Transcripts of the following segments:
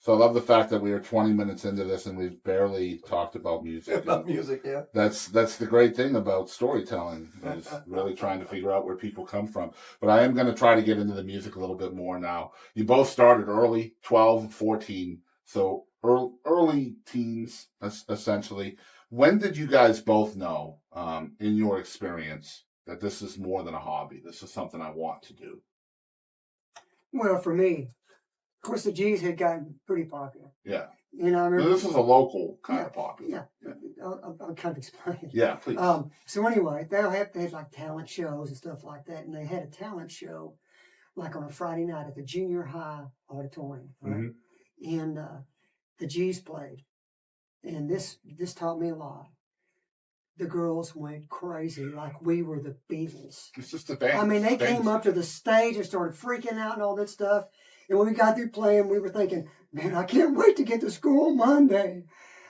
So I love the fact that we are 20 minutes into this and we've barely talked about music. About music, yeah. That's the great thing about storytelling, is really trying to figure out where people come from. But I am going to try to get into the music a little bit more now. You both started early, 12, 14, so early teens, essentially. When did you guys both know, in your experience, that this is more than a hobby? This is something I want to do. Well, for me, of course, the G's had gotten pretty popular. Yeah. I remember This is a local kind of popular. Yeah. I'll kind of explain it. Yeah, please. So anyway, they had like talent shows and stuff like that, and they had a talent show like on a Friday night at the junior high auditorium, right? Mm-hmm. And the G's played, and this taught me a lot. The girls went crazy, like we were the Beatles. It's just a band. I mean, they came up to the stage and started freaking out and all that stuff. And when we got through playing, we were thinking, man, I can't wait to get to school Monday.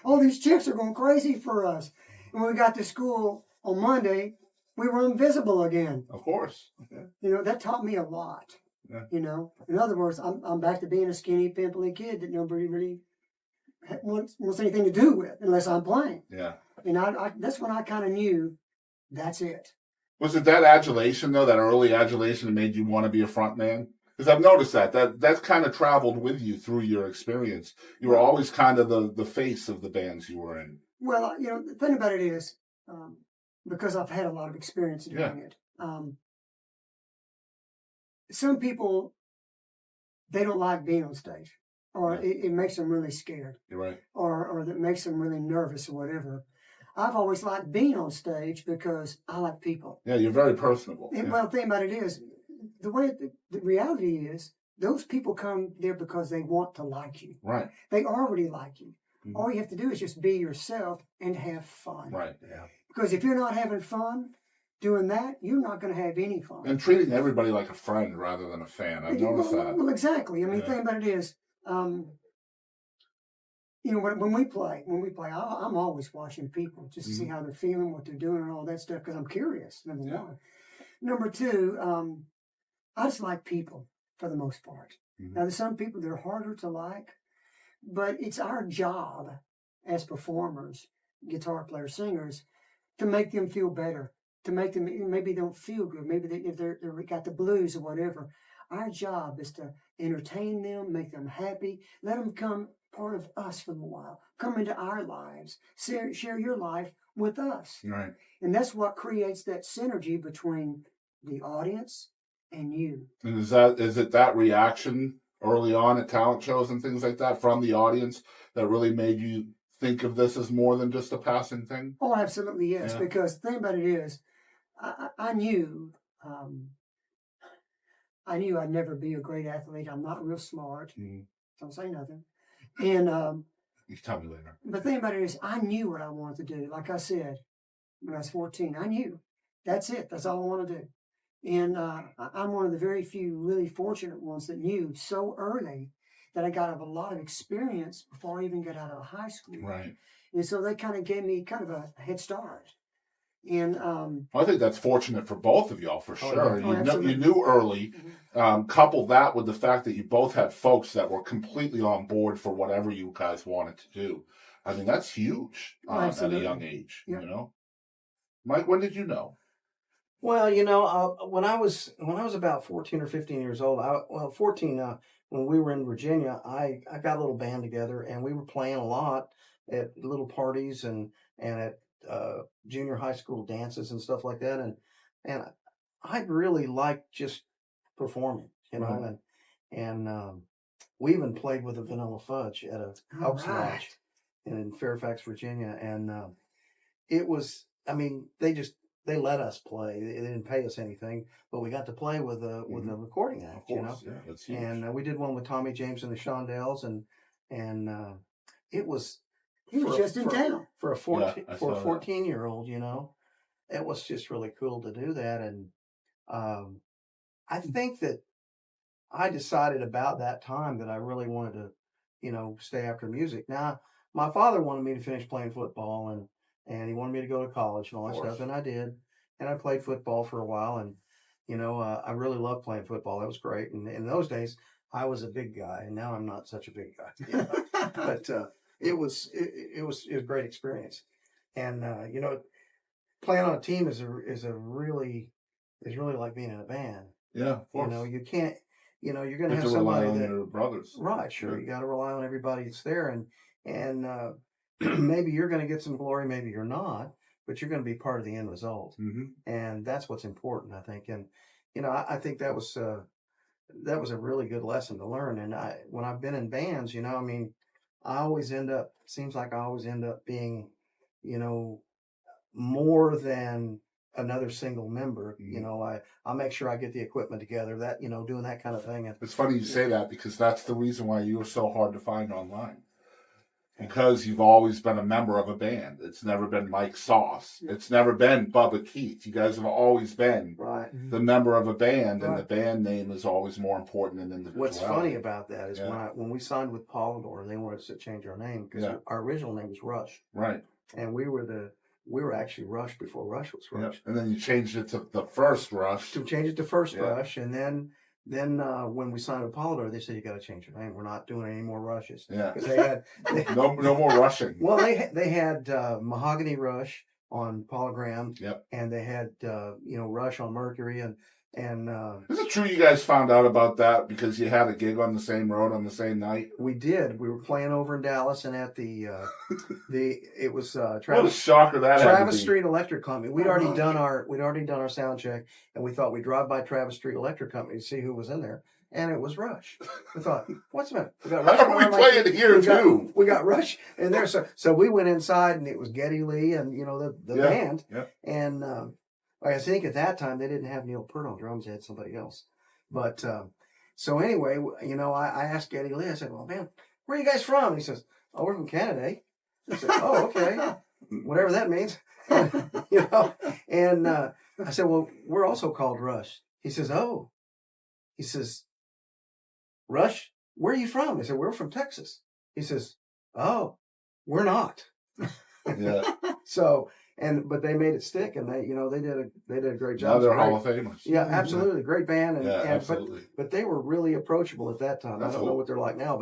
All these chicks are going crazy for us. And when we got to school on Monday, we were invisible again. Of course. Yeah. That taught me a lot. Yeah. In other words, I'm back to being a skinny, pimply kid that nobody really wants anything to do with unless I'm playing. Yeah. And I that's when I kind of knew that's it. Was it that adulation, though, that early adulation that made you want to be a front man? Because I've noticed that's kind of traveled with you through your experience. You were always kind of the face of the bands you were in. Well, the thing about it is, because I've had a lot of experience doing it, some people, they don't like being on stage, or it makes them really scared. You're right. Or that makes them really nervous or whatever. I've always liked being on stage because I like people. Yeah, you're very personable. Well, the thing about it is, the reality is, those people come there because they want to like you. Right. They already like you. Mm-hmm. All you have to do is just be yourself and have fun. Right, yeah. Because if you're not having fun doing that, you're not going to have any fun. And treating everybody like a friend rather than a fan. I've noticed that. Well, exactly. I mean, the thing about it is, when we play, I'm always watching people just to see how they're feeling, what they're doing, and all that stuff, because I'm curious, number one. Number two, I just like people for the most part. Mm-hmm. Now, there's some people that are harder to like, but it's our job as performers, guitar players, singers, to make them feel better, to make them, maybe they don't feel good, maybe if they're got the blues or whatever. Our job is to entertain them, make them happy, let them become part of us for a while, come into our lives, share your life with us. Right. And that's what creates that synergy between the audience and you. And is it that reaction early on at talent shows and things like that from the audience that really made you think of this as more than just a passing thing? Oh, absolutely, yes. Yeah. Because the thing about it is, I knew I'd never be a great athlete. I'm not real smart. Don't say nothing. And you tell me later. The thing about it is, I knew what I wanted to do. Like I said, when I was 14, I knew that's it. That's all I want to do. And I'm one of the very few really fortunate ones that knew so early that I got a lot of experience before I even got out of high school. Right. And so they kind of gave me kind of a head start. And I think that's fortunate for both of y'all, for sure. You knew early. Couple that with the fact that you both had folks that were completely on board for whatever you guys wanted to do. I mean, that's huge at a young age. Yeah. Mike, when did you know? Well, when I was about 14 or 15 years old, 14, when we were in Virginia, I got a little band together, and we were playing a lot at little parties and at junior high school dances and stuff like that, and I really liked just performing, and we even played with a Vanilla Fudge at a Elks Lodge in Fairfax, Virginia, and it was, I mean, they let us play. They didn't pay us anything, but we got to play with a recording act, Yeah, that's huge. And we did one with Tommy James and the Shondells, and it was. He was just in town. For a 14-year-old, it was just really cool to do that. And I think that I decided about that time that I really wanted to, stay after music. Now, my father wanted me to finish playing football, and he wanted me to go to college and all that stuff, and I did. And I played football for a while, and, I really loved playing football. That was great. And in those days, I was a big guy, and now I'm not such a big guy. But it was a great experience, and playing on a team is really like being in a band. Yeah, of course. You can't. You're going to You have to rely somebody on that your brothers. right. Sure, Yeah. you got to rely on everybody that's there, and maybe you're going to get some glory, maybe you're not, but you're going to be part of the end result, and that's what's important, I think. And I think that was a really good lesson to learn. And when I've been in bands, I mean, seems like I always end up being, more than another single member. I'll make sure I get the equipment together, that, doing that kind of thing. And It's funny you say that, because that's the reason why you were so hard to find online. Because you've always been a member of a band. It's never been Mike Sauce. It's never been Bubba Keith. You guys have always been the member of a band, and the band name is always more important than individuality. What's funny about that is when we signed with Polydor, they wanted us to change our name because our original name was Rush. Right. And we were actually Rush before Rush was Rush. And then you changed it to the First Rush. To change it to First Rush, and then when we signed with Polydor, they said you got to change your name. We're not doing any more Rushes. Yeah. Because they had no more rushing. Well, they had Mahogany Rush on Polygram. Yep. And they had Rush on Mercury, and is it true you guys found out about that because you had a gig on the same road on the same night? We did. We were playing over in Dallas, and at it was What a Travis shocker that had to Travis be. Street Electric Company. We'd already done our sound check, and we thought we'd drive by Travis Street Electric Company to see who was in there, and it was Rush. We thought, what's the matter? We got Rush. How are we playing here too? We got Rush in there, so we went inside, and it was Geddy Lee and the band, and I think at that time they didn't have Neil Peart on drums; they had somebody else. But so anyway, I asked Geddy Lee. I said, "Well, man, where are you guys from?" And he says, "Oh, we're from Canada." I said, "Oh, okay, whatever that means." And I said, "Well, we're also called Rush." He says, "Oh," he says, "Rush, where are you from?" I said, "We're from Texas." He says, "Oh, we're not." Yeah. But they made it stick, and they did a great job. Now they're Hall of Famers. Yeah, absolutely, great band, absolutely. But they were really approachable at that time. That's I don't know what they're like now,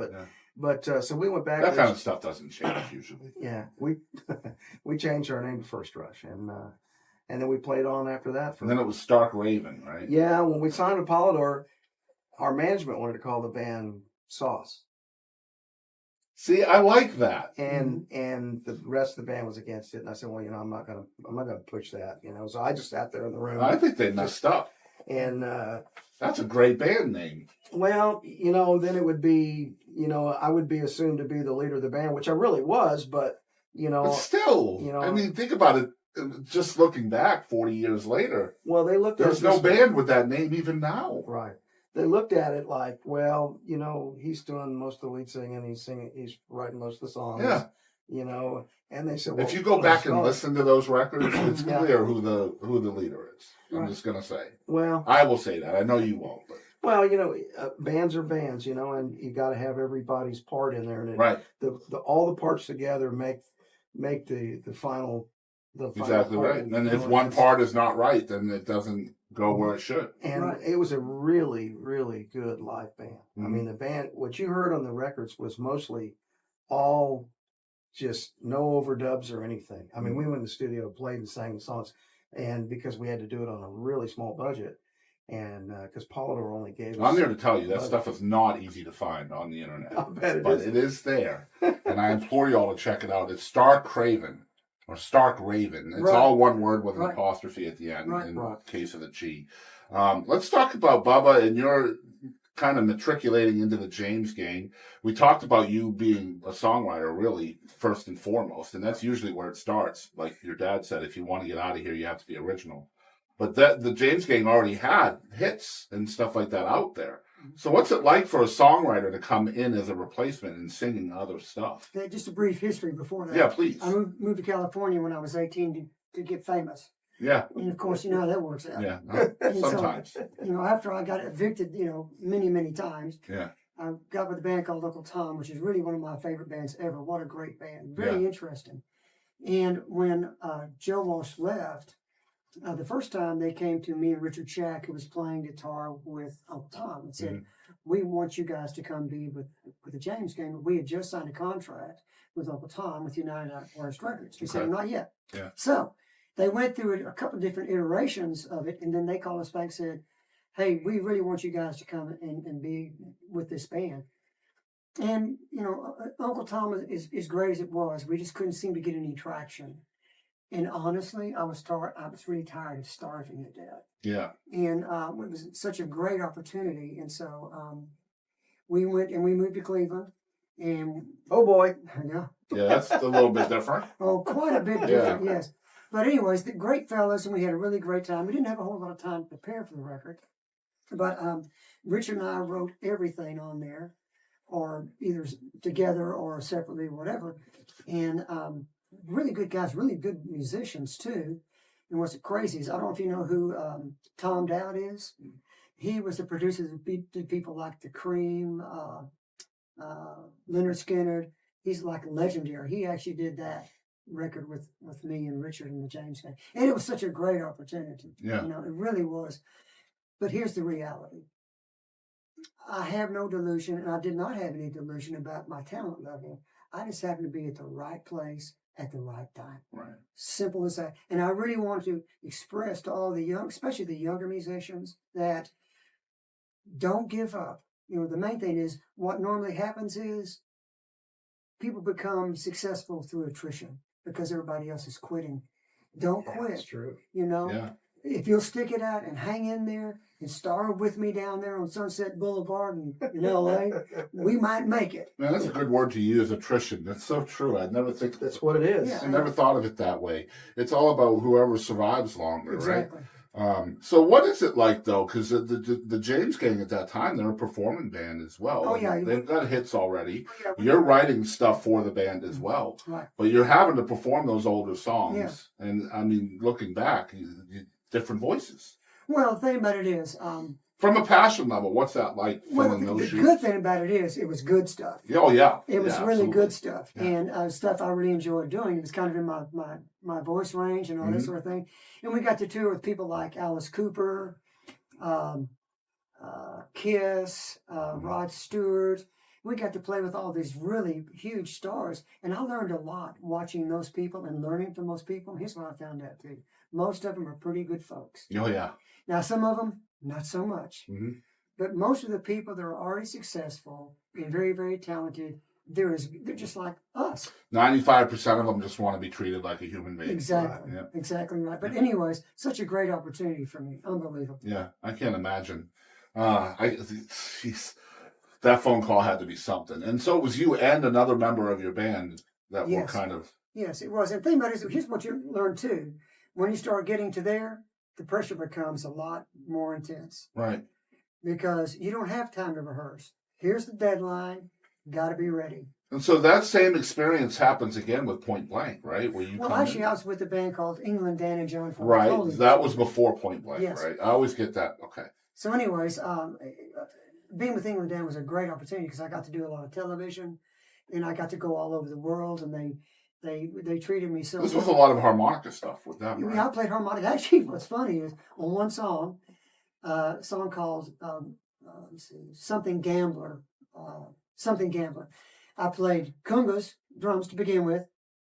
but so we went back. That kind of stuff doesn't change usually. Yeah, we changed our name to First Rush, and then we played on after that. And then it was Stark Raven, right? Yeah, when we signed with Polydor, our management wanted to call the band Sauce. See, I like that. And the rest of the band was against it, and I said, "Well, I'm not gonna push that, So I just sat there in the room. I think they messed up. And that's a great band name. Well, then it would be, I would be assumed to be the leader of the band, which I really was, but But still, I mean, think about it. Just looking back 40 years later. Well, they looked. There's no band with that name even now. Right. They looked at it like, well, he's doing most of the lead singing, he's writing most of the songs. Yeah. And they said, well, if you go back and listen to those records, it's clear who the leader is. I'm just gonna say. Well, I will say that. I know you won't, but. Well, bands are bands, and you got to have everybody's part in there, and right. All the parts together make the final. Exactly right. And if one part is not right, then it doesn't go where it should. And it was a really, really good live band. I mean, the band, what you heard on the records was mostly all just no overdubs or anything. I mean, we went in the studio, played and sang the songs, and because we had to do it on a really small budget, and because Polydor only gave us... I'm there to tell you, that stuff is not easy to find on the internet. I bet it is. But it is there. And I implore you all to check it out. It's Stark Raven. Or Stark Raven. It's all one word with an apostrophe at the end in case of the G. Let's talk about Bubba and your kind of matriculating into the James gang. We talked about you being a songwriter, really, first and foremost, and that's usually where it starts. Like your dad said, if you want to get out of here, you have to be original. But the James gang already had hits and stuff like that out there. So what's it like for a songwriter to come in as a replacement and singing other stuff? Just a brief history before that. Yeah, please. I moved to California when I was 18 to get famous. Yeah. And of course, you know how that works out. Yeah. Sometimes. So, after I got evicted, many, many times. Yeah. I got with a band called Uncle Tom, which is really one of my favorite bands ever. What a great band. Very interesting. And when Joe Walsh left, the first time they came to me and Richard Shack, who was playing guitar with Uncle Tom, and said, we want you guys to come be with the James Gang. We had just signed a contract with Uncle Tom with United Artists Records. We said, Okay. not yet. Yeah. So they went through a couple of different iterations of it, and then they called us back and said, hey, we really want you guys to come and be with this band. And, you know, Uncle Tom is great as it was. We just couldn't seem to get any traction. And honestly, I was really tired of starving to death. Yeah. And it was such a great opportunity. And so we went and we moved to Cleveland. And Oh boy. yeah. Yeah, that's a little bit different. Oh, quite a bit different, yes. But anyways, the great fellas, and we had a really great time. We didn't have a whole lot of time to prepare for the record. But Richard and I wrote everything on there, or either together or separately, or whatever. And really good guys, really good musicians too. And what's crazy is, I don't know if you know who Tom Dowd is. He was the producer that did people like The Cream, Leonard Skinner. He's like legendary. He actually did that record with me and Richard and the James Gang. And it was such a great opportunity. Yeah. You know, it really was. But here's the reality. I have no delusion, and I did not have any delusion about my talent level. I just happened to be at the right place at the right time. Right. Simple as that. And I really want to express to all the young, especially the younger musicians, that don't give up. You know, the main thing is, what normally happens is people become successful through attrition because everybody else is quitting. Don't quit. That's true. You know, Yeah. if you'll stick it out and hang in there and starve with me down there on Sunset Boulevard in LA, we might make it. Man, that's a good word to use, attrition. That's so true. I'd never think That's what it is. Yeah. I never thought of it that way. It's all about whoever survives longer, Exactly. right? So what is it like though? Because the James Gang at that time, they're a performing band as well. Oh, yeah. They've got hits already. Yeah, You're writing stuff for the band as well, right. but you're having to perform those older songs. Yeah. And I mean, looking back, different voices. Well, the thing about it is, From a passion level, what's that like? well, Filling the those shoes? good thing about it is, it was good stuff. Oh yeah, It was Yeah, really absolutely. good stuff, Yeah. and stuff I really enjoyed doing. It was kind of in my voice range and all this Mhm. sort of thing. And we got to tour with people like Alice Cooper, Kiss, Rod Stewart. We got to play with all these really huge stars, and I learned a lot watching those people and learning from those people. Here's what I found out too: most of them are pretty good folks. Oh yeah. Now, some of them not so much. Mm-hmm. But most of the people that are already successful and very, very talented, they're just like us. 95% of them just want to be treated like a human being. Exactly. Yeah. Exactly right. But anyways, such a great opportunity for me. Unbelievable. Yeah, I can't imagine. Jeez, that phone call had to be something. And so it was you and another member of your band that were Yes. kind of. Yes, it was. And the thing about it is, here's what you learn too. When you start getting to there, the pressure becomes a lot more intense Right. because you don't have time to rehearse. Here's the deadline. Got to be ready. And so that same experience happens again with Point Blank, right? Where you Well, come actually, in. I was with a band called England, Dan, and John. Right. Foley. That was before Point Blank, Yes. right? I always get that. Okay. So anyways, being with England Dan was a great opportunity because I got to do a lot of television, and I got to go all over the world, and they treated me so This was a well. lot of harmonica stuff with them, right? Yeah, I played harmonica. Actually, what's funny is on one song, a song called let's see, Something Gambler. I played congas, drums to begin with,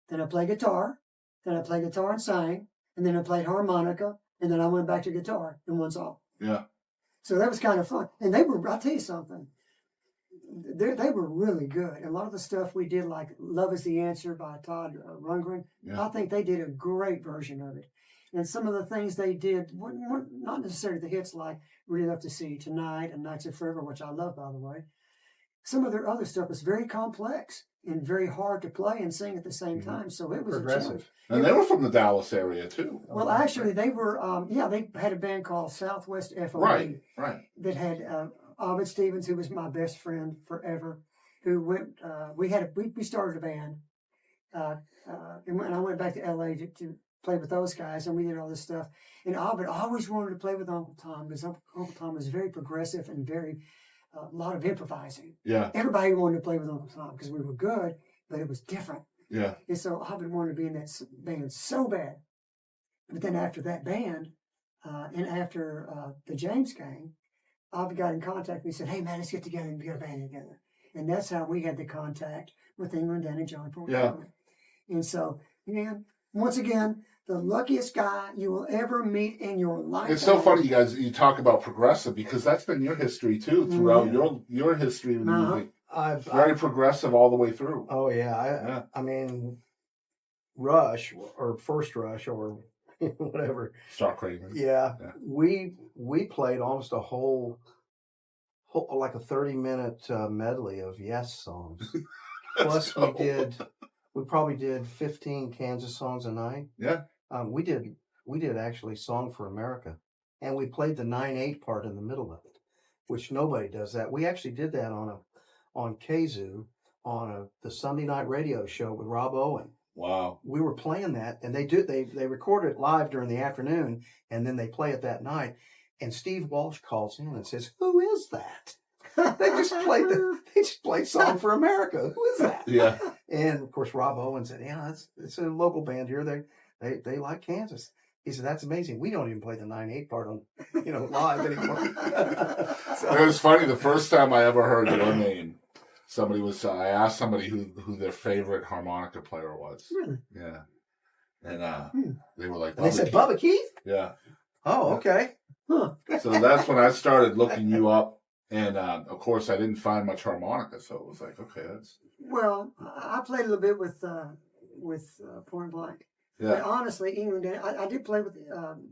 then I played guitar, then I played guitar and sang, and then I played harmonica, and then I went back to guitar in one song. Yeah. So that was kind of fun. And I'll tell you something, they were really good. And a lot of the stuff we did, like Love is the Answer by Todd Rundgren, Yeah. I think they did a great version of it. And some of the things they did weren't not necessarily the hits like Really Love to See You Tonight and Nights of Forever, which I love, by the way. Some of their other stuff was very complex and very hard to play and sing at the same time. So it was a challenge. Progressive. And they were from the Dallas area too. Well, actually, they were, they had a band called Southwest FOB Right. Right. that had Ovid Stevens, who was my best friend forever, who went, we started a band, and I went back to LA to play with those guys, and we did all this stuff. And Ovid always wanted to play with Uncle Tom because Uncle Tom was very progressive and very, a lot of improvising. Yeah. Everybody wanted to play with Uncle Tom because we were good, but it was different. Yeah. And so Ovid wanted to be in that band so bad. But then after that band, and after the James Gang, I've got in contact. We said, hey, man, let's get together and get a band together. And that's how we had the contact with England, Dan, and John. And so, man, once again, the luckiest guy you will ever meet in your life. It's so funny, you talk about progressive, because that's been your history too throughout your history with music. Very progressive all the way through. Oh yeah, I mean, Rush or First Rush or whatever. Start craving. Yeah, we played almost a whole like a 30-minute medley of Yes songs. Plus we probably did 15 Kansas songs a night. Yeah. We did actually Song for America, and we played the 9/8 part in the middle of it, which nobody does that. We actually did that on KZoo on the Sunday night radio show with Rob Owen. Wow. We were playing that, and they record it live during the afternoon, and then they play it that night. And Steve Walsh calls in and says, "Who is that? They just played Song for America. Who is that?" Yeah. And of course, Rob Owen said, "Yeah, it's a local band here. They like Kansas." He said, "That's amazing. We don't even play the 9/8 part on live anymore." It was funny. The first time I ever heard your name, I asked somebody who their favorite harmonica player was. Really? Yeah. And they were like, and they said, "Bubba Keith?" Yeah. Oh, okay. Huh. So that's when I started looking you up. And of course, I didn't find much harmonica, so it was like, okay, that's. Well, I played a little bit with Point Blank. Yeah. But honestly, England, I did play with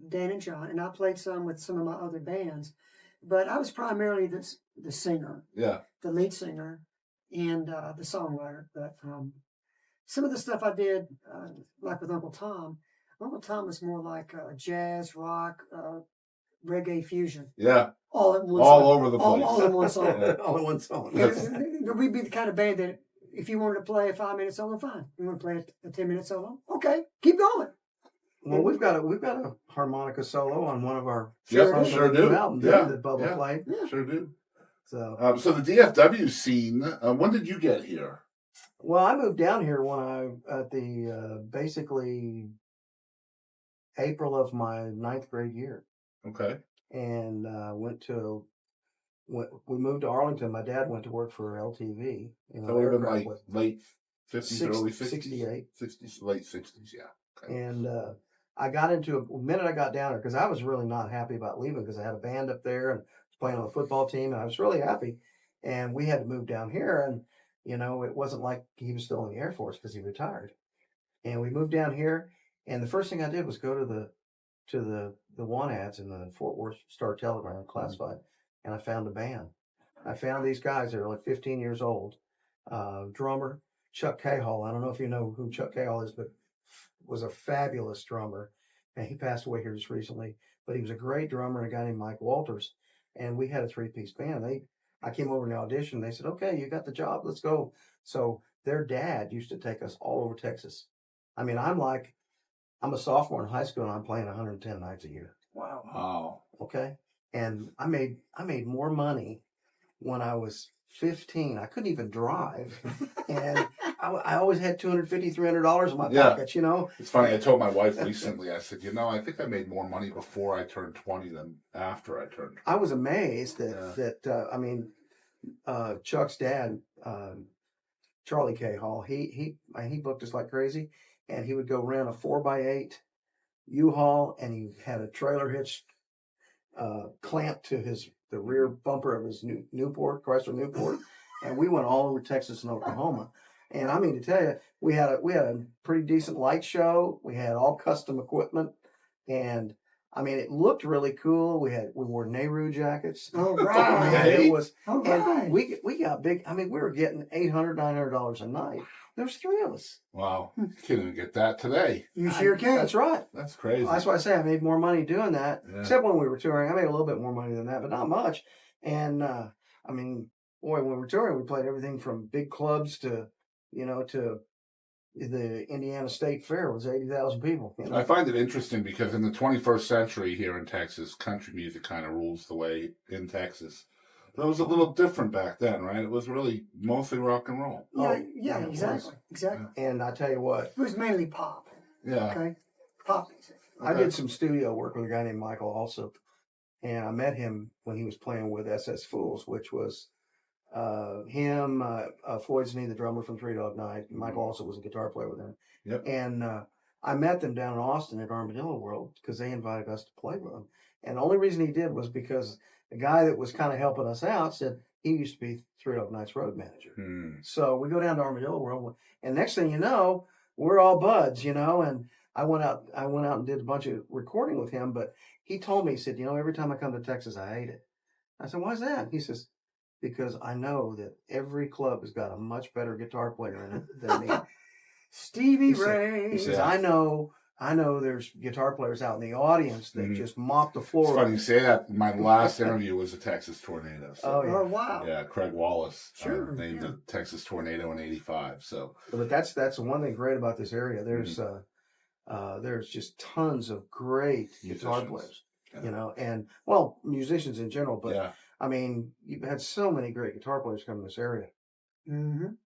Dan and John, and I played some with some of my other bands. But I was primarily the singer, Yeah. the lead singer, and the songwriter. But some of the stuff I did, like with Uncle Tom was more like jazz, rock, reggae fusion. Yeah. All at once. All over the place. All in one song. All in one song. We'd be the kind of band that if you wanted to play a 5-minute solo, fine. You want to play a 10-minute solo? Okay, keep going. Well, we've got a harmonica solo on one of our Sure songs on the do. new album Yeah. that Bubba played. Yeah. Sure do. So, So the DFW scene, when did you get here? well, I moved down here when at the basically April of my 9th grade year, Okay. and we moved to Arlington. My dad went to work for LTV. So it would have been like late 50s, early 60s? 68. 60s, late 60s, yeah. Okay. And I got into the minute I got down there, because I was really not happy about leaving, because I had a band up there and was playing on the football team, and I was really happy. And we had to move down here, and it wasn't like he was still in the Air Force because he retired. And we moved down here, and the first thing I did was go to the want ads in the Fort Worth Star Telegram classified, and I found a band. I found these guys that are like 15 years old. Drummer Chuck Cahall. I don't know if you know who Chuck Cahall is, but was a fabulous drummer, and he passed away here just recently. But he was a great drummer, and a guy named Mike Walters, and we had a 3-piece band. I came over in the audition. They said, "Okay, you got the job. Let's go." So their dad used to take us all over Texas. I mean, I'm a sophomore in high school, and I'm playing 110 nights a year. Wow. Okay, and I made more money when I was 15. I couldn't even drive, and I always had $250, $300 in my pockets. It's funny. I told my wife recently. I said, I think I made more money before I turned 20 than after I turned 20. I was amazed that Chuck's dad, Charlie Cahall, he booked us like crazy, and he would go rent a 4x8 U-Haul, and he had a trailer hitch clamped to the rear bumper of his Newport, Chrysler Newport, and we went all over Texas and Oklahoma. And I mean to tell you, we had a pretty decent light show. We had all custom equipment, and I mean it looked really cool. We wore Nehru jackets. Oh right. And it was, All right. and we got big. I mean, we were getting $800, $900 a night. There was 3 of us. Wow. Can't even get that today. You sure can. That's right. That's crazy. That's why I say I made more money doing that. Yeah. Except when we were touring, I made a little bit more money than that, but not much. And I mean, boy, when we were touring, we played everything from big clubs to the Indiana State Fair was 80,000 people. I find it interesting because in the 21st century here in Texas, country music kind of rules the way in Texas. But it was a little different back then, right? It was really mostly rock and roll. Yeah, exactly. And I tell you what, It was mainly pop. Yeah. Okay, pop music. I did some studio work with a guy named Michael also. and I met him when he was playing with SS Fools, which was him, Floyd Snee, the drummer from Three Dog Night. Mike also was a guitar player with him. Yep. And I met them down in Austin at Armadillo World because they invited us to play with them. And the only reason he did was because the guy that was kind of helping us out said he used to be Three Dog Night's road manager. So we go down to Armadillo World, and next thing you know, we're all buds, you know. And I went out and did a bunch of recording with him. But he told me, he said, you know, every time I come to Texas, I hate it. I said, why is that? He says, because I know that every club has got a much better guitar player in it than me. Stevie Ray. He says, I know there's guitar players out in the audience that just mop the floor. It's funny you say that. My last interview was a Texas Tornado. So. Oh, wow. Yeah, Craig Wallace named yeah. the Texas Tornado in '85. So, but that's one thing great about this area. There's just tons of great guitar players, you know, and well, musicians in general. But I mean, you've had so many great guitar players come in this area. Mm-hmm.